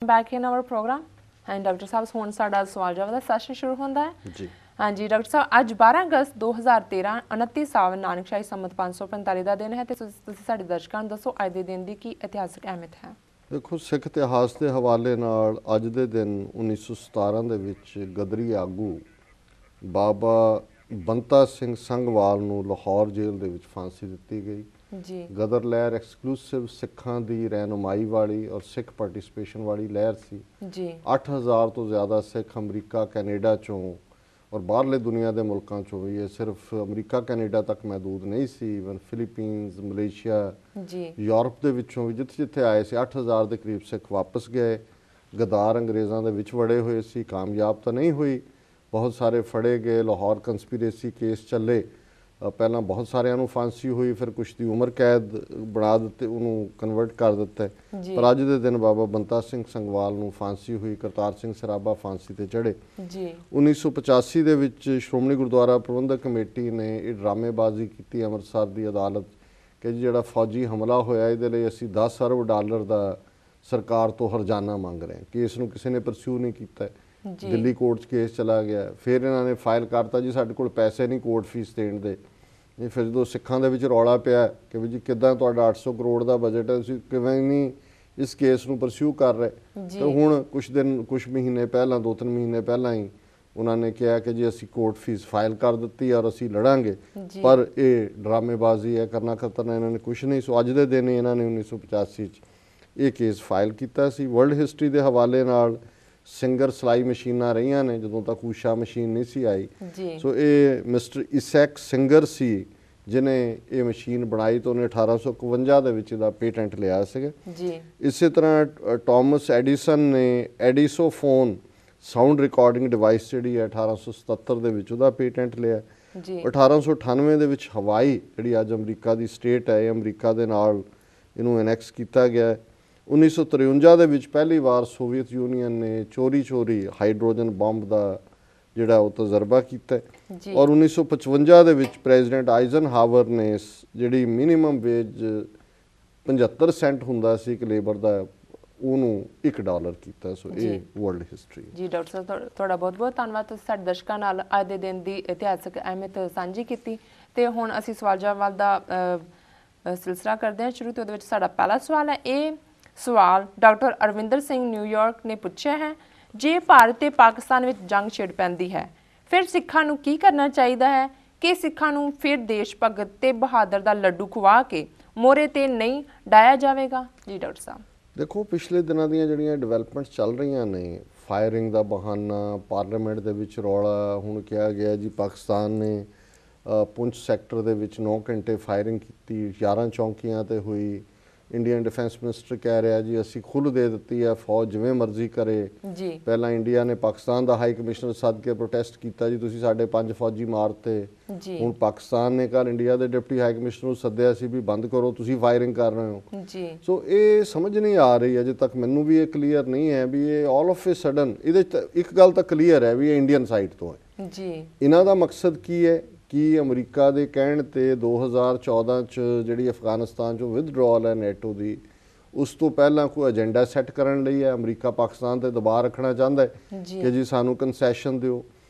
Back in our programme हाँ doctor साहब हुण साडा सवाल जवाब दा सैशन शुरू होंदा है जी। हाँ जी डॉक्टर साहब अज 12 अगस्त 2013 29 साल नानकशाही संमत 545 का दिन है तो तुसीं साडे दर्शकां नूं दसो अज दे दिन की की इतिहासक अहमियत है। देखो सिख इतिहास के हवाले नाल अज दे दिन 1917 दे विच गदरी आगू बाबा ਬੰਤਾ ਸਿੰਘ ਸੰਘਵਾਲ ਨੂੰ ਲਾਹੌਰ ਜੇਲ੍ਹ ਦੇ ਵਿੱਚ ਫਾਂਸੀ ਦਿੱਤੀ ਗਈ ਜੀ। ਗਦਰ ਲਹਿਰ ਐਕਸਕਲੂਸਿਵ ਸਿੱਖਾਂ ਦੀ ਰਹਿਨੁਮਾਈ ਵਾਲੀ ਔਰ ਸਿੱਖ ਪਾਰਟਿਸਿਪੇਸ਼ਨ ਵਾਲੀ ਲਹਿਰ ਸੀ ਜੀ। 8000 ਤੋਂ ਜ਼ਿਆਦਾ ਸਿੱਖ ਅਮਰੀਕਾ ਕੈਨੇਡਾ ਚੋਂ ਔਰ ਬਾਹਰਲੇ ਦੁਨੀਆ ਦੇ ਮੁਲਕਾਂ ਚੋਂ ਵੀ, ਇਹ ਸਿਰਫ ਅਮਰੀਕਾ ਕੈਨੇਡਾ ਤੱਕ ਮਹਿਦੂਦ ਨਹੀਂ ਸੀ, ਇਵਨ ਫਿਲੀਪੀਨਸ ਮਲੇਸ਼ੀਆ ਜੀ ਯੂਰਪ ਦੇ ਵਿੱਚੋਂ ਵੀ ਜਿੱਥੇ ਜਿੱਥੇ ਆਏ ਸੀ 8000 ਦੇ ਕਰੀਬ ਸਿੱਖ ਵਾਪਸ ਗਏ। ਗਦਾਰ ਅੰਗਰੇਜ਼ਾਂ ਦੇ ਵਿੱਚ ਵੜੇ ਹੋਏ ਸੀ, ਕਾਮਯਾਬ ਤਾਂ ਨਹੀਂ ਹੋਈ, बहुत सारे फड़े गए, लाहौर कंस्पीरेसी केस चले, पहला बहुत सारिਆਂ ਨੂੰ फांसी हुई, फिर कुछ की उम्र कैद बना दिते, उन्होंने कन्वर्ट कर दिता है। पर अज के दिन बाबा ਬੰਤਾ ਸਿੰਘ ਸੰਘਵਾਲ ਨੂੰ फांसी हुई, करतार ਸਿੰਘ ਸਰਾਭਾ फांसी ते चढ़े जी। 1985 ਦੇ ਵਿੱਚ ਸ਼੍ਰੋਮਣੀ ਗੁਰਦੁਆਰਾ ਪ੍ਰਬੰਧਕ ਕਮੇਟੀ ਨੇ ਇਹ ਡਰਾਮੇਬਾਜ਼ੀ ਕੀਤੀ ਅੰਮ੍ਰਿਤਸਰ ਦੀ ਅਦਾਲਤ ਕਿ ਜਿਹੜਾ ਫੌਜੀ ਹਮਲਾ ਹੋਇਆ ਇਹਦੇ ਲਈ ਅਸੀਂ 10 ਅਰਬ ਡਾਲਰ ਦਾ ਸਰਕਾਰ ਤੋਂ ਹਰਜਾਨਾ ਮੰਗ ਰਹੇ ਹਾਂ। ਕੇਸ ਨੂੰ ਕਿਸੇ ਨੇ ਪਰਸਿਊ ਨਹੀਂ ਕੀਤਾ, ਦਿੱਲੀ ਕੋਰਟ 'ਚ ਕੇਸ ਚਲਾ ਗਿਆ। ਫਿਰ ਇਹਨਾਂ ਨੇ ਫਾਈਲ ਕਰਤਾ ਜੀ ਸਾਡੇ ਕੋਲ ਪੈਸੇ ਨਹੀਂ ਕੋਰਟ ਫੀਸ ਦੇਣ ਦੇ। ਇਹ ਫਿਰ ਜਦੋਂ ਸਿੱਖਾਂ ਦੇ ਵਿੱਚ ਰੌਲਾ ਪਿਆ ਕਿ ਵੀ ਜੀ ਕਿੱਦਾਂ ਤੁਹਾਡਾ 800 ਕਰੋੜ ਦਾ ਬਜਟ ਹੈ, ਤੁਸੀਂ ਕਿਵੇਂ ਨਹੀਂ ਇਸ ਕੇਸ ਨੂੰ ਪਰਸਿਊ ਕਰ ਰਹੇ। ਤਾਂ ਹੁਣ ਕੁਛ ਮਹੀਨੇ ਪਹਿਲਾਂ 2-3 ਮਹੀਨੇ ਪਹਿਲਾਂ ਹੀ ਉਹਨਾਂ ਨੇ ਕਿਹਾ ਕਿ ਜੀ ਅਸੀਂ ਕੋਰਟ ਫੀਸ ਫਾਈਲ ਕਰ ਦਿੱਤੀ ਔਰ ਅਸੀਂ ਲੜਾਂਗੇ। ਪਰ ਇਹ ਡਰਾਮੇਬਾਜ਼ੀ ਹੈ, ਕਰਨਾ ਖਤਰਨਾ ਇਹਨਾਂ ਨੇ ਕੁਛ ਨਹੀਂ। ਸੋ ਅੱਜ ਦੇ ਦਿਨ ਇਹਨਾਂ ਨੇ 1985 'ਚ ਇਹ ਕੇਸ ਫਾਈਲ ਕੀਤਾ ਸੀ। ਵਰਲਡ ਹਿਸਟਰੀ ਦੇ ਹਵਾਲੇ ਨਾਲ ਸਿੰਗਰ ਸਿਲਾਈ ਮਸ਼ੀਨਾਂ ਰਹੀਆਂ ਨੇ ਜਦੋਂ ਤੱਕ ਊਸ਼ਾ ਮਸ਼ੀਨ ਨਹੀਂ ਸੀ ਆਈ। ਸੋ ਇਹ ਮਿਸਟਰ ਇਸੈਕ ਸਿੰਗਰ ਸੀ ਜਿਹਨੇ ਇਹ ਮਸ਼ੀਨ ਬਣਾਈ ਤਾਂ ਉਹਨੇ 1851 ਦੇ ਵਿੱਚ ਇਹਦਾ ਪੇਟੈਂਟ ਲਿਆ ਸੀਗਾ ਜੀ। ਇਸੇ ਤਰ੍ਹਾਂ ਟਾਮਸ ਐਡੀਸਨ ਨੇ ਐਡੀਸੋਫੋਨ ਸਾਊਂਡ ਰਿਕਾਰਡਿੰਗ ਡਿਵਾਈਸ ਜਿਹੜੀ ਹੈ 1877 ਦੇ ਵਿੱਚ ਉਹਦਾ ਪੇਟੈਂਟ ਲਿਆ ਜੀ। 1898 ਦੇ ਵਿੱਚ ਹਵਾਈ ਜਿਹੜੀ ਅੱਜ ਅਮਰੀਕਾ ਦੀ ਸਟੇਟ ਹੈ, ਇਹ ਅਮਰੀਕਾ ਦੇ ਨਾਲ ਇਹਨੂੰ ਐਨੈਕਸ ਕੀਤਾ ਗਿਆ। 1953 ਦੇ ਵਿੱਚ ਪਹਿਲੀ ਵਾਰ ਸੋਵੀਅਤ ਯੂਨੀਅਨ ਨੇ ਚੋਰੀ ਹਾਈਡਰੋਜਨ ਬੰਬ ਦਾ ਜਿਹੜਾ ਉਹ ਤਜਰਬਾ ਕੀਤਾ ਔਰ 1955 ਦੇ ਵਿੱਚ ਪ੍ਰੈਜ਼ੀਡੈਂਟ ਆਈਜ਼ਨਹਾਵਰ ਨੇ ਜਿਹੜੀ ਮਿਨੀਮਮ ਵੇਜ 75 ਸੈਂਟ ਹੁੰਦਾ ਸੀ ਇੱਕ ਲੇਬਰ ਦਾ, ਉਹਨੂੰ $1 ਕੀਤਾ। ਸੋ ਇਹ ਵਰਲਡ ਹਿਸਟਰੀ ਜੀ। ਡਾਕਟਰ ਸਾਹਿਬ ਤੁਹਾਡਾ ਬਹੁਤ ਬਹੁਤ ਧੰਨਵਾਦ, ਤੁਸੀਂ ਸਾਡੇ ਦਰਸ਼ਕਾਂ ਨਾਲ ਅੱਜ ਦੇ ਦਿਨ ਦੀ ਇਤਿਹਾਸਕ ਅਹਿਮੀਅਤ ਸਾਂਝੀ ਕੀਤੀ। ਤੇ ਹੁਣ ਅਸੀਂ ਸਵਾਲ ਜਵਾਬ ਦਾ ਸਿਲਸਿਲਾ ਕਰਦੇ ਹਾਂ ਸ਼ੁਰੂ। ਤੇ ਉਹਦੇ ਵਿੱਚ ਸਾਡਾ ਪਹਿਲਾ ਸਵਾਲ ਹੈ, ਇਹ ਸਵਾਲ ਡਾਕਟਰ ਅਰਵਿੰਦਰ ਸਿੰਘ ਨਿਊਯਾਰਕ ਨੇ ਪੁੱਛਿਆ ਹੈ, ਜੇ ਭਾਰਤ ਤੇ ਪਾਕਿਸਤਾਨ ਵਿੱਚ ਜੰਗ ਛਿੜ ਪੈਂਦੀ ਹੈ ਫਿਰ ਸਿੱਖਾਂ ਨੂੰ ਕੀ ਕਰਨਾ ਚਾਹੀਦਾ ਹੈ ਕਿ ਸਿੱਖਾਂ ਨੂੰ ਫਿਰ ਦੇਸ਼ ਭਗਤ ਤੇ ਬਹਾਦਰ ਦਾ ਲੱਡੂ ਖਵਾ ਕੇ ਮੋਹਰੇ ਤੇ ਨਹੀਂ ਡਾਇਆ ਜਾਵੇਗਾ? ਜੀ ਡਾਕਟਰ ਸਾਹਿਬ ਦੇਖੋ ਪਿਛਲੇ ਦਿਨਾਂ ਦੀਆਂ ਜਿਹੜੀਆਂ ਡਿਵੈਲਪਮੈਂਟਸ ਚੱਲ ਰਹੀਆਂ ਨੇ, ਫਾਇਰਿੰਗ ਦਾ ਬਹਾਨਾ, ਪਾਰਲੀਮੈਂਟ ਦੇ ਵਿੱਚ ਰੌਲਾ, ਹੁਣ ਕਿਹਾ ਗਿਆ ਜੀ ਪਾਕਿਸਤਾਨ ਨੇ ਪੁੰਛ ਸੈਕਟਰ ਦੇ ਵਿੱਚ 9 ਘੰਟੇ ਫਾਇਰਿੰਗ ਕੀਤੀ, 11 ਚੌਂਕੀਆਂ ਤੇ ਹੋਈ। ਇੰਡੀਅਨ ਡਿਫੈਂਸ ਮਿਨਿਸਟਰ ਕਹਿ ਰਿਹਾ ਜੀ ਅਸੀਂ ਖੁੱਲ੍ਹ ਦੇ ਦਿੱਤੀ ਹੈ, ਫੌਜ ਜਿਵੇਂ ਮਰਜ਼ੀ ਕਰੇ ਜੀ। ਪਹਿਲਾਂ ਇੰਡੀਆ ਨੇ ਪਾਕਿਸਤਾਨ ਦਾ ਹਾਈ ਕਮਿਸ਼ਨਰ ਸੱਦ ਕੇ ਪ੍ਰੋਟੈਸਟ ਕੀਤਾ ਜੀ ਤੁਸੀਂ ਸਾਡੇ 5 ਫੌਜੀ ਮਾਰਤੇ। ਹੁਣ ਪਾਕਿਸਤਾਨ ਨੇ ਕੱਲ੍ਹ ਇੰਡੀਆ ਦੇ ਡਿਪਟੀ ਹਾਈ ਕਮਿਸ਼ਨਰ ਨੂੰ ਸੱਦਿਆ ਸੀ ਵੀ ਬੰਦ ਕਰੋ, ਤੁਸੀਂ ਫਾਇਰਿੰਗ ਕਰ ਰਹੇ ਹੋ ਜੀ। ਸੋ ਇਹ ਸਮਝ ਨਹੀਂ ਆ ਰਹੀ ਅਜੇ ਤੱਕ, ਮੈਨੂੰ ਵੀ ਇਹ ਕਲੀਅਰ ਨਹੀਂ ਹੈ ਵੀ ਇਹ ਆਲ ਆਫ ਏ ਸਡਨ। ਇਹਦੇ 'ਚ ਇੱਕ ਗੱਲ ਤਾਂ ਕਲੀਅਰ ਹੈ ਵੀ ਇਹ ਇੰਡੀਅਨ ਸਾਈਡ ਤੋਂ ਹੈ ਜੀ। ਇਹਨਾਂ ਦਾ ਮਕਸਦ ਕੀ ਹੈ ਕਿ ਅਮਰੀਕਾ ਦੇ ਕਹਿਣ 'ਤੇ 2014 'ਚ ਜਿਹੜੀ ਅਫਗਾਨਿਸਤਾਨ 'ਚੋਂ ਵਿਦਡਰਾਅਲ ਹੈ ਨੈਟੋ ਦੀ, ਉਸ ਤੋਂ ਪਹਿਲਾਂ ਕੋਈ ਏਜੰਡਾ ਸੈੱਟ ਕਰਨ ਲਈ ਹੈ। ਅਮਰੀਕਾ ਪਾਕਿਸਤਾਨ 'ਤੇ ਦਬਾਅ ਰੱਖਣਾ ਚਾਹੁੰਦਾ ਹੈ ਕਿ ਜੀ ਸਾਨੂੰ ਕੰਸੈਸ਼ਨ ਦਿਓ,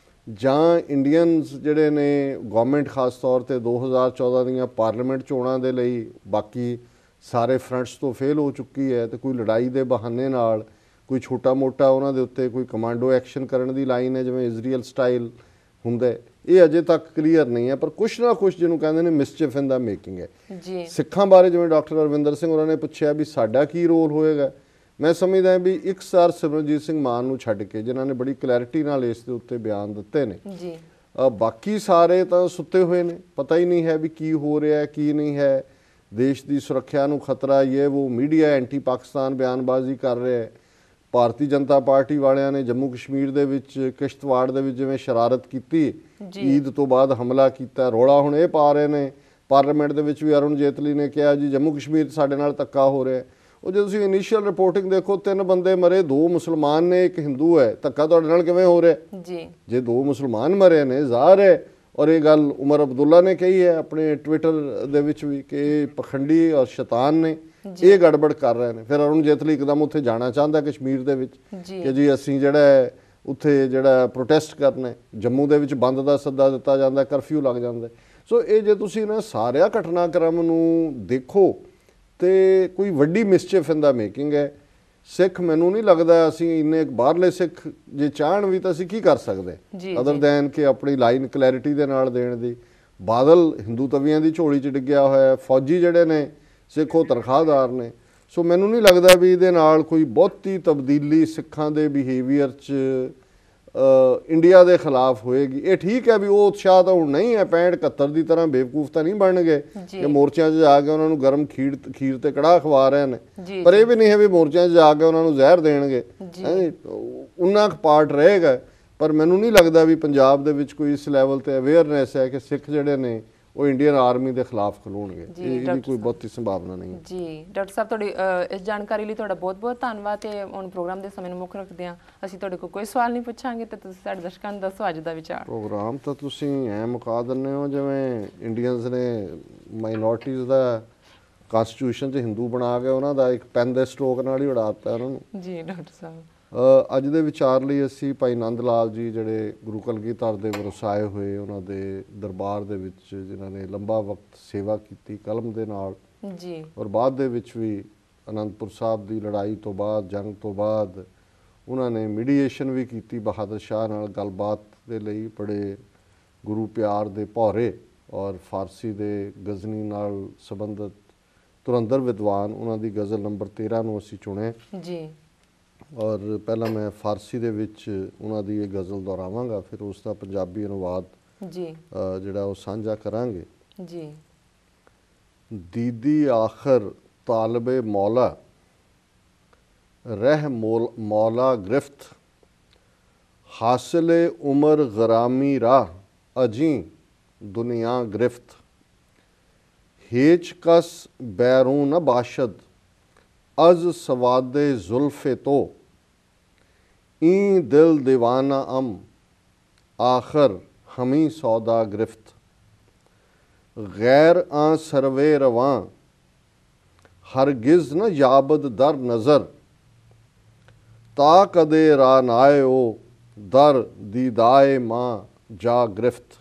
ਜਾਂ ਇੰਡੀਅਨਸ ਜਿਹੜੇ ਨੇ ਗੌਰਮੈਂਟ ਖਾਸ ਤੌਰ 'ਤੇ 2014 ਦੀਆਂ ਪਾਰਲੀਮੈਂਟ ਚੋਣਾਂ ਦੇ ਲਈ ਬਾਕੀ ਸਾਰੇ ਫਰੰਟਸ ਤੋਂ ਫੇਲ ਹੋ ਚੁੱਕੀ ਹੈ ਤੇ ਕੋਈ ਲੜਾਈ ਦੇ ਬਹਾਨੇ ਨਾਲ ਕੋਈ ਛੋਟਾ ਮੋਟਾ ਉਹਨਾਂ ਦੇ ਉੱਤੇ ਕੋਈ ਕਮਾਂਡੋ ਐਕਸ਼ਨ ਕਰਨ ਦੀ ਲਾਈਨ ਹੈ ਜਿਵੇਂ ਇਜ਼ਰਾਈਲ ਸਟਾਈਲ ਹੁੰਦਾ। ਇਹ ਅਜੇ ਤੱਕ ਕਲੀਅਰ ਨਹੀਂ ਹੈ, ਪਰ ਕੁਛ ਨਾ ਕੁਛ ਜਿਹਨੂੰ ਕਹਿੰਦੇ ਨੇ ਮਿਸਚੀਫ ਇਨ ਦਾ ਮੇਕਿੰਗ ਹੈ ਜੀ। ਸਿੱਖਾਂ ਬਾਰੇ ਜਿਵੇਂ ਡਾਕਟਰ ਅਰਵਿੰਦਰ ਸਿੰਘ ਉਹਨਾਂ ਨੇ ਪੁੱਛਿਆ ਵੀ ਸਾਡਾ ਕੀ ਰੋਲ ਹੋਏਗਾ, ਮੈਂ ਸਮਝਦਾ ਵੀ ਇੱਕ ਸਰ ਸਿਮਰਨਜੀਤ ਸਿੰਘ ਮਾਨ ਨੂੰ ਛੱਡ ਕੇ ਜਿਨ੍ਹਾਂ ਨੇ ਬੜੀ ਕਲੈਰਿਟੀ ਨਾਲ ਇਸ ਦੇ ਉੱਤੇ ਬਿਆਨ ਦਿੱਤੇ ਨੇ ਜੀ, ਬਾਕੀ ਸਾਰੇ ਤਾਂ ਸੁੱਤੇ ਹੋਏ ਨੇ, ਪਤਾ ਹੀ ਨਹੀਂ ਹੈ ਵੀ ਕੀ ਹੋ ਰਿਹਾ ਕੀ ਨਹੀਂ ਹੈ। ਦੇਸ਼ ਦੀ ਸੁਰੱਖਿਆ ਨੂੰ ਖਤਰਾ ਇਹ ਉਹ ਮੀਡੀਆ ਐਂਟੀ ਪਾਕਿਸਤਾਨ ਬਿਆਨਬਾਜ਼ੀ ਕਰ ਰਿਹਾ ਹੈ। ਭਾਰਤੀ ਜਨਤਾ ਪਾਰਟੀ ਵਾਲਿਆਂ ਨੇ ਜੰਮੂ ਕਸ਼ਮੀਰ ਦੇ ਵਿੱਚ ਕਿਸ਼ਤਵਾੜ ਦੇ ਵਿੱਚ ਜਿਵੇਂ ਸ਼ਰਾਰਤ ਕੀਤੀ, ਈਦ ਤੋਂ ਬਾਅਦ ਹਮਲਾ ਕੀਤਾ, ਰੌਲਾ ਹੁਣ ਇਹ ਪਾ ਰਹੇ ਨੇ। ਪਾਰਲੀਮੈਂਟ ਦੇ ਵਿੱਚ ਵੀ ਅਰੁਣ ਜੇਤਲੀ ਨੇ ਕਿਹਾ ਜੀ ਜੰਮੂ ਕਸ਼ਮੀਰ ਸਾਡੇ ਨਾਲ ਧੱਕਾ ਹੋ ਰਿਹਾ। ਉਹ ਜੇ ਤੁਸੀਂ ਇਨੀਸ਼ੀਅਲ ਰਿਪੋਰਟਿੰਗ ਦੇਖੋ 3 ਬੰਦੇ ਮਰੇ, 2 ਮੁਸਲਮਾਨ ਨੇ 1 ਹਿੰਦੂ ਹੈ, ਧੱਕਾ ਤੁਹਾਡੇ ਨਾਲ ਕਿਵੇਂ ਹੋ ਰਿਹਾ ਜੀ? ਜੇ 2 ਮੁਸਲਮਾਨ ਮਰੇ ਨੇ ਜ਼ਾਹਰ ਹੈ, ਔਰ ਇਹ ਗੱਲ ਉਮਰ ਅਬਦੁੱਲਾ ਨੇ ਕਹੀ ਹੈ ਆਪਣੇ ਟਵਿੱਟਰ ਦੇ ਵਿੱਚ ਵੀ ਕਿ ਇਹ ਪਖੰਡੀ ਔਰ ਸ਼ੈਤਾਨ ਨੇ, ਇਹ ਗੜਬੜ ਕਰ ਰਹੇ ਨੇ। ਫਿਰ ਅਰੁਣ ਜੇਤਲੀ ਇੱਕਦਮ ਉੱਥੇ ਜਾਣਾ ਚਾਹੁੰਦਾ ਕਸ਼ਮੀਰ ਦੇ ਵਿੱਚ ਕਿ ਜੀ ਅਸੀਂ ਜਿਹੜਾ ਉੱਥੇ ਜਿਹੜਾ ਪ੍ਰੋਟੈਸਟ ਕਰਨਾ। ਜੰਮੂ ਦੇ ਵਿੱਚ ਬੰਦ ਦਾ ਸੱਦਾ ਦਿੱਤਾ ਜਾਂਦਾ, ਕਰਫਿਊ ਲੱਗ ਜਾਂਦਾ। ਸੋ ਇਹ ਜੇ ਤੁਸੀਂ ਨਾ ਸਾਰਿਆਂ ਘਟਨਾਕ੍ਰਮ ਨੂੰ ਦੇਖੋ ਤੇ ਕੋਈ ਵੱਡੀ ਮਿਸਚੀਫ ਇਨ ਦਾ ਮੇਕਿੰਗ ਹੈ। ਸਿੱਖ ਮੈਨੂੰ ਨਹੀਂ ਲੱਗਦਾ ਅਸੀਂ ਇੰਨੇ ਬਾਹਰਲੇ ਸਿੱਖ ਜੇ ਚਾਹਣ ਵੀ ਤਾਂ ਅਸੀਂ ਕੀ ਕਰ ਸਕਦੇ ਅਦਰ ਦੈਨ ਕਿ ਆਪਣੀ ਲਾਈਨ ਕਲੈਰਿਟੀ ਦੇ ਨਾਲ ਦੇਣ ਦੀ। ਬਾਦਲ ਹਿੰਦੂ ਤਵੀਆਂ ਦੀ ਝੋਲੀ 'ਚ ਡਿੱਗਿਆ ਹੋਇਆ, ਫੌਜੀ ਜਿਹੜੇ ਨੇ ਸਿੱਖ ਉਹ ਤਨਖਾਹਦਾਰ ਨੇ। ਸੋ ਮੈਨੂੰ ਨਹੀਂ ਲੱਗਦਾ ਵੀ ਇਹਦੇ ਨਾਲ ਕੋਈ ਬਹੁਤੀ ਤਬਦੀਲੀ ਸਿੱਖਾਂ ਦੇ ਬਿਹੇਵੀਅਰ 'ਚ ਇੰਡੀਆ ਦੇ ਖਿਲਾਫ ਹੋਏਗੀ। ਇਹ ਠੀਕ ਹੈ ਵੀ ਉਹ ਉਤਸ਼ਾਹ ਤਾਂ ਹੁਣ ਨਹੀਂ ਹੈ, 65-71 ਦੀ ਤਰ੍ਹਾਂ ਬੇਵਕੂਫ ਤਾਂ ਨਹੀਂ ਬਣਨਗੇ ਕਿ ਮੋਰਚਿਆਂ 'ਚ ਜਾ ਕੇ ਉਹਨਾਂ ਨੂੰ ਗਰਮ ਖੀਰ ਤੇ ਕੜਾਹ ਖਵਾ ਰਹੇ ਨੇ। ਪਰ ਇਹ ਵੀ ਨਹੀਂ ਹੈ ਵੀ ਮੋਰਚਿਆਂ 'ਚ ਜਾ ਕੇ ਉਹਨਾਂ ਨੂੰ ਜ਼ਹਿਰ ਦੇਣਗੇ। ਉਨਾ ਕੁ ਪਾਰਟ ਰਹੇਗਾ। ਪਰ ਮੈਨੂੰ ਨਹੀਂ ਲੱਗਦਾ ਵੀ ਪੰਜਾਬ ਦੇ ਵਿੱਚ ਕੋਈ ਇਸ ਲੈਵਲ ਤੇ ਅਵੇਅਰਨੈਸ ਹੈ ਕਿ ਸਿੱਖ ਜਿਹੜੇ ਨੇ ਉਹ ਇੰਡੀਅਨ ਆਰਮੀ ਦੇ ਖਿਲਾਫ ਖਲੋਣਗੇ। ਇਹਦੀ ਕੋਈ ਬਹੁਤੀ ਸੰਭਾਵਨਾ ਨਹੀਂ ਜੀ। ਡਾਕਟਰ ਸਾਹਿਬ ਤੁਹਾਡੀ ਇਸ ਜਾਣਕਾਰੀ ਲਈ ਤੁਹਾਡਾ ਬਹੁਤ ਬਹੁਤ ਧੰਨਵਾਦ। ਤੇ ਹੁਣ ਪ੍ਰੋਗਰਾਮ ਦੇ ਸਮੇਂ ਨੂੰ ਮੁੱਖ ਰੱਖਦੇ ਹਾਂ ਅਸੀਂ ਤੁਹਾਡੇ ਕੋਲ ਕੋਈ ਸਵਾਲ ਨਹੀਂ ਪੁੱਛਾਂਗੇ ਤੇ ਤੁਸੀਂ ਸਾਡੇ ਦਰਸ਼ਕਾਂ ਨੂੰ ਦੱਸੋ ਅੱਜ ਦਾ ਵਿਚਾਰ। ਪ੍ਰੋਗਰਾਮ ਤਾਂ ਤੁਸੀਂ ਐਂ ਮੁਕਾ ਦਿੰਦੇ ਹੋ ਜਿਵੇਂ ਇੰਡੀਅਨਸ ਨੇ ਮਾਈਨੋਰਟੀਜ਼ ਦਾ ਕਨਸਟੀਟਿਊਸ਼ਨ 'ਚ ਹਿੰਦੂ ਬਣਾ ਕੇ ਉਹਨਾਂ ਦਾ ਇੱਕ ਪੈਨ ਦੇ ਸਟ੍ਰੋਕ ਨਾਲ ਹੀ ਉਡਾ ਦਿੱਤਾ ਉਹਨਾਂ ਨੂੰ। ਜੀ ਡਾਕਟਰ ਸਾਹਿਬ ਅੱਜ ਦੇ ਵਿਚਾਰ ਲਈ ਅਸੀਂ ਭਾਈ ਨੰਦ ਲਾਲ ਜੀ ਜਿਹੜੇ ਗੁਰੂ ਕਲਗੀਧਰ ਦੇ ਵਰਸਾਏ ਹੋਏ ਉਹਨਾਂ ਦੇ ਦਰਬਾਰ ਦੇ ਵਿੱਚ ਜਿਨ੍ਹਾਂ ਨੇ ਲੰਬਾ ਵਕਤ ਸੇਵਾ ਕੀਤੀ ਕਲਮ ਦੇ ਨਾਲ ਜੀ, ਔਰ ਬਾਅਦ ਦੇ ਵਿੱਚ ਵੀ ਅਨੰਦਪੁਰ ਸਾਹਿਬ ਦੀ ਲੜਾਈ ਤੋਂ ਬਾਅਦ ਜੰਗ ਤੋਂ ਬਾਅਦ ਉਹਨਾਂ ਨੇ ਮੀਡੀਏਸ਼ਨ ਵੀ ਕੀਤੀ ਬਹਾਦਰ ਸ਼ਾਹ ਨਾਲ ਗੱਲਬਾਤ ਦੇ ਲਈ। ਬੜੇ ਗੁਰੂ ਪਿਆਰ ਦੇ ਭੌਰੇ ਔਰ ਫਾਰਸੀ ਦੇ ਗਜ਼ਨੀ ਨਾਲ ਸੰਬੰਧਿਤ ਧੁਰੰਧਰ ਵਿਦਵਾਨ ਉਹਨਾਂ ਦੀ ਗਜ਼ਲ ਨੰਬਰ 13 ਨੂੰ ਅਸੀਂ ਚੁਣਿਆ ਜੀ। ਔਰ ਪਹਿਲਾਂ ਮੈਂ ਫਾਰਸੀ ਦੇ ਵਿੱਚ ਉਹਨਾਂ ਦੀ ਇਹ ਗਜ਼ਲ ਦੁਹਰਾਵਾਂਗਾ, ਫਿਰ ਉਸ ਦਾ ਪੰਜਾਬੀ ਅਨੁਵਾਦ ਜੀ ਜਿਹੜਾ ਉਹ ਸਾਂਝਾ ਕਰਾਂਗੇ ਜੀ। दीदी आखिर तालब मौला रह मौला गिरफ्त हासिल उमर गरामी राह अजी दुनिया गिरफ्त हेच कस बैरून न बाशद अज सवादे जुल्फ़े तो ई दिल दीवाना आखिर हमी सौदा गिरफ्त गैर आ सरवे रवां हरगिज न याबद दर नज़र ता कदे रानाए ओ दर दीदाए माँ जा गिरफ्त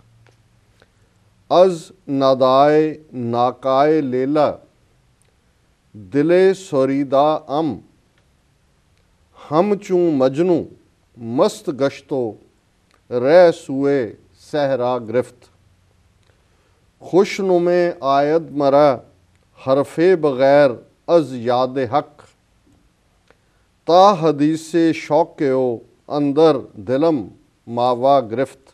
अज नदाए नाकाए लेला दिले सोरीदा हम चूँ मजनू मस्त गश्तो रह सुए सहरा गिरफ्त खुशनुमे आयद मरा हरफे बगैर अज याद हक ता हदीसे शौक़ ओ अंदर दिलम मावा गिरफ्त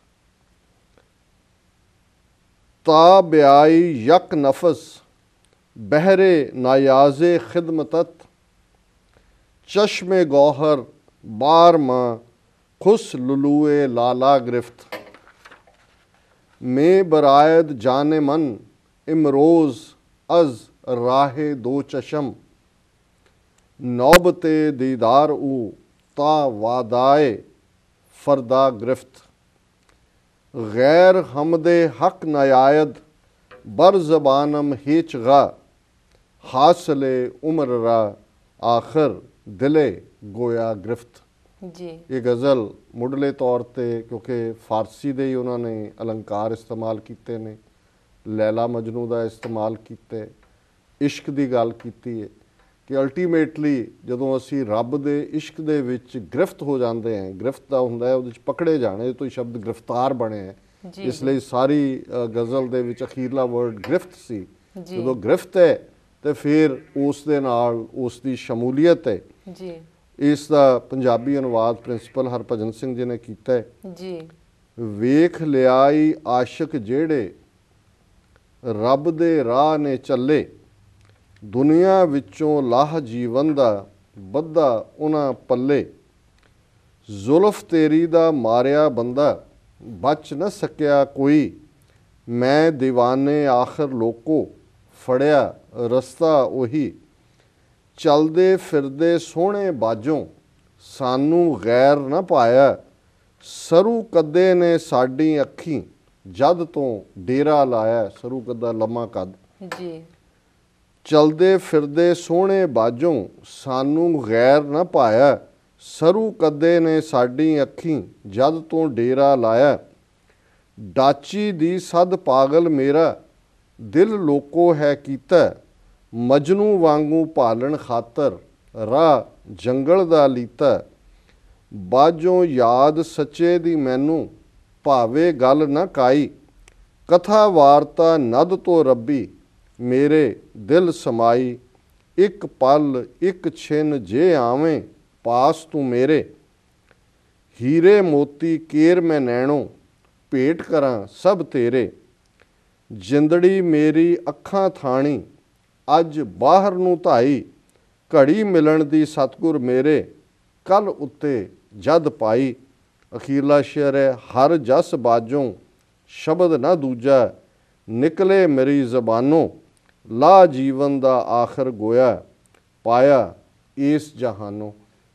ता ब्याई यक नफस बहरे नायाज़े खिदमतत चश्मे गौहर बार माँ खुश लुलुए लाला गिरफ्त में बरायद जाने मन इमरोज़ अज राहे दो चशम नौबते दीदार ऊ ता वादाए फरदा गिरफ्त गैर हमदे हक नयायद बर ज़बानम हेच गा हासले उम्र रा आखिर दिले गोया गिरफ्त जी। ये गज़ल मुढ़ले तौर ते क्योंकि फारसी दे ही उन्होंने अलंकार इस्तेमाल किए ने, लैला मजनू का इस्तेमाल किया, इश्क की गल की है कि अल्टीमेटली जदों असी रब दे इश्क दे विच गिरफ्त हो जाते हैं, गिरफ्त का हुंदा है उहदे विच पकड़े जाने तो शब्द गिरफ्तार बने है, इसलिए सारी गज़ल दे विच अखीरला वर्ड गिरफ्त सी। जदों गिरफ्त है तो फिर उस दे नाल उस दी शमूलीयत है जी। इस दा पंजाबी अनुवाद प्रिंसिपल हरभजन सिंह जी ने कीता है जी। वेख लियाई आशिक जेड़े रब दे राह ने चले दुनिया विचों लाह जीवन दा बद्धा उन्हां पल्ले जुल्फ तेरी दा मारिया बंदा बच न सकिया कोई मैं दीवाने आखिर लोको फड़िया रस्ता ओही चलदे फिरदे सोहणे बाजों सानू गैर न पाया सरू कद्दे ने साडी अखी जद तो डेरा लाया। सरू कद्दा लम्मा कद जी। ਚਲਦੇ ਫਿਰਦੇ ਸੋਹਣੇ ਬਾਝੋਂ ਸਾਨੂੰ ਗੈਰ ਨਾ ਪਾਇਆ। ਸਰੂ ਕੱਦੇ ਨੇ ਸਾਡੀ ਅੱਖੀਂ ਜਦ ਤੋਂ ਡੇਰਾ ਲਾਇਆ। ਡਾਚੀ ਦੀ ਸਦ ਪਾਗਲ ਮੇਰਾ ਦਿਲ ਲੋਕੋ ਹੈ ਕੀਤਾ। ਮਜਨੂ ਵਾਂਗੂ ਭਾਲਣ ਖਾਤਰ ਰਾਹ ਜੰਗਲ ਦਾ ਲੀਤਾ। ਬਾਝੋਂ ਯਾਦ ਸੱਚੇ ਦੀ ਮੈਨੂੰ ਭਾਵੇ ਗੱਲ ਨਾ ਕਾਈ। ਕਥਾ ਵਾਰਤਾ ਨਦ ਤੋਂ ਰੱਬੀ ਮੇਰੇ ਦਿਲ ਸਮਾਈ। ਇੱਕ ਪਲ ਇੱਕ ਛਿਨ ਜੇ ਆਵੇਂ ਪਾਸ ਤੂੰ ਮੇਰੇ। ਹੀਰੇ ਮੋਤੀ ਕੇਰ ਮੈਂ ਨੈਣੋਂ ਭੇਟ ਕਰਾਂ ਸਭ ਤੇਰੇ। ਜਿੰਦੜੀ ਮੇਰੀ ਅੱਖਾਂ ਥਾਣੀ ਅੱਜ ਬਾਹਰ ਨੂੰ ਧਾਈ। ਘੜੀ ਮਿਲਣ ਦੀ ਸਤਿਗੁਰ ਮੇਰੇ ਕੱਲ ਉੱਤੇ ਜਦ ਪਾਈ। ਅਖੀਰਲਾ ਸ਼ੇਰ ਹੈ, ਹਰ ਜਸ ਬਾਝੋਂ ਸ਼ਬਦ ਨਾ ਦੂਜਾ। ਨਿਕਲੇ ਮੇਰੀ ਜ਼ਬਾਨੋਂ ਲਾ ਜੀਵਨ ਦਾ ਆਖਰ ਗੋਇਆ। ਪਾਇਆ ਇਸ ਜਹਾਨੋਂ।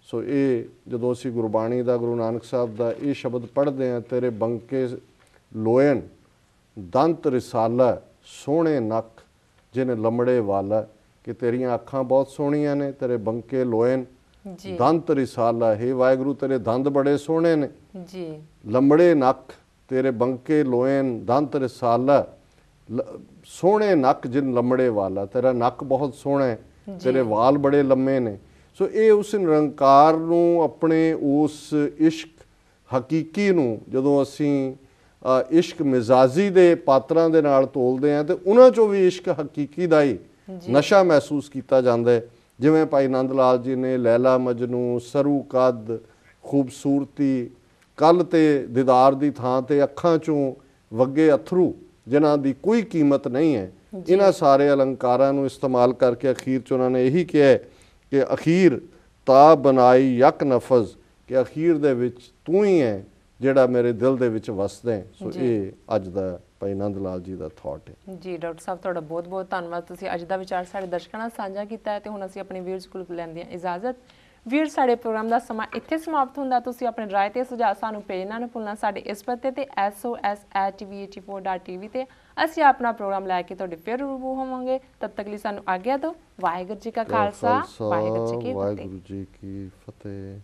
ਸੋ ਇਹ ਜਦੋਂ ਅਸੀਂ ਗੁਰਬਾਣੀ ਦਾ, ਗੁਰੂ ਨਾਨਕ ਸਾਹਿਬ ਦਾ ਇਹ ਸ਼ਬਦ ਪੜ੍ਹਦੇ ਹਾਂ, ਤੇਰੇ ਬੰਕੇ ਲੋਇਨ ਦੰਤ ਰਿਸਾਲਾ ਸੋਹਣੇ ਨੱਕ ਜਿਹਨੇ ਲੰਮੜੇ ਵਾਲਾ, ਕਿ ਤੇਰੀਆਂ ਅੱਖਾਂ ਬਹੁਤ ਸੋਹਣੀਆਂ ਨੇ, ਤੇਰੇ ਬੰਕੇ ਲੋਇਨ ਜੀ ਦੰਤ ਰਿਸਾਲਾ। ਹੇ ਵਾਹਿਗੁਰੂ ਤੇਰੇ ਦੰਦ ਬੜੇ ਸੋਹਣੇ ਨੇ, ਜੀ ਲੰਮੜੇ ਨੱਕ ਤੇਰੇ ਬੰਕੇ ਲੋਇਨ ਦੰਤ ਰਿਸਾਲਾ। ਸੋਹਣੇ ਨੱਕ ਜਿਨ ਲੰਮੜੇ ਵਾਲਾ, ਤੇਰਾ ਨੱਕ ਬਹੁਤ ਸੋਹਣਾ ਹੈ, ਤੇਰੇ ਵਾਲ ਬੜੇ ਲੰਮੇ ਨੇ। ਸੋ ਇਹ ਉਸ ਨਿਰੰਕਾਰ ਨੂੰ, ਆਪਣੇ ਉਸ ਇਸ਼ਕ ਹਕੀਕੀ ਨੂੰ ਜਦੋਂ ਅਸੀਂ ਇਸ਼ਕ ਮਿਜ਼ਾਜੀ ਦੇ ਪਾਤਰਾਂ ਦੇ ਨਾਲ ਤੋਲਦੇ ਹਾਂ ਤੇ ਉਹਨਾਂ 'ਚੋਂ ਵੀ ਇਸ਼ਕ ਹਕੀਕੀ ਦਾ ਹੀ ਨਸ਼ਾ ਮਹਿਸੂਸ ਕੀਤਾ ਜਾਂਦਾ ਹੈ। ਜਿਵੇਂ ਭਾਈ ਨੰਦ ਲਾਲ ਜੀ ਨੇ ਲੈਲਾ ਮਜਨੂ, ਸਰੂ ਕੱਦ, ਖੂਬਸੂਰਤੀ, ਕੱਲ ਤੇ ਦੀਦਾਰ ਦੀ ਥਾਂ ਤੇ ਅੱਖਾਂ 'ਚੋਂ ਵੱਗੇ ਅਥਰੂ ਜਿਨ੍ਹਾਂ ਦੀ ਕੋਈ ਕੀਮਤ ਨਹੀਂ ਹੈ, ਇਹਨਾਂ ਸਾਰੇ ਅਲੰਕਾਰਾਂ ਨੂੰ ਇਸਤੇਮਾਲ ਕਰਕੇ ਅਖੀਰ 'ਚ ਉਹਨਾਂ ਨੇ ਇਹੀ ਕਿਹਾ ਕਿ ਅਖੀਰ ਤਾ ਬਣਾਈ ਯਕ ਨਫਜ਼, ਕਿ ਅਖੀਰ ਦੇ ਵਿੱਚ ਤੂੰ ਹੀ ਹੈ ਜਿਹੜਾ ਮੇਰੇ ਦਿਲ ਦੇ ਵਿੱਚ ਵਸਦਾ ਹੈ। ਸੋ ਇਹ ਅੱਜ ਦਾ ਭਾਈ ਨੰਦ ਲਾਲ ਜੀ ਦਾ ਥਾਟ ਹੈ। ਜੀ ਡਾਕਟਰ ਸਾਹਿਬ, ਤੁਹਾਡਾ ਬਹੁਤ ਬਹੁਤ ਧੰਨਵਾਦ। ਤੁਸੀਂ ਅੱਜ ਦਾ ਵਿਚਾਰ ਸਾਡੇ ਦਰਸ਼ਕਾਂ ਨਾਲ ਸਾਂਝਾ ਕੀਤਾ ਹੈ ਤੇ ਹੁਣ ਅਸੀਂ ਆਪਣੇ ਵੀਰਸ ਕੋਲ ਲੈਂਦੇ ਹਾਂ ਇਜਾਜ਼ਤ। ਵੀਰ, ਸਾਡੇ ਪ੍ਰੋਗਰਾਮ ਦਾ ਸਮਾਂ ਇੱਥੇ ਸਮਾਪਤ ਹੁੰਦਾ। ਤੁਸੀਂ ਆਪਣੇ ਰਾਏ ਤੇ ਸੁਝਾਅ ਸਾਨੂੰ ਭੇਜਣਾ ਨਾ ਭੁੱਲਣਾ। ਸਾਡੇ ਇਸ ਪਤੇ ਤੇ sos@tv84.tv ਤੇ ਅਸੀਂ ਆਪਣਾ ਪ੍ਰੋਗਰਾਮ ਲੈ ਕੇ ਤੁਹਾਡੇ ਫਿਰ ਰੂਬਰੂ ਹੋਵਾਂਗੇ। ਤਦ ਤੱਕ ਲਈ ਸਾਨੂੰ ਆਗਿਆ ਦਿਓ। ਵਾਹਿਗੁਰੂ ਜੀ ਕਾ ਖਾਲਸਾ, ਵਾਹਿਗੁਰੂ ਜੀ ਕੀ ਫਤਿਹ।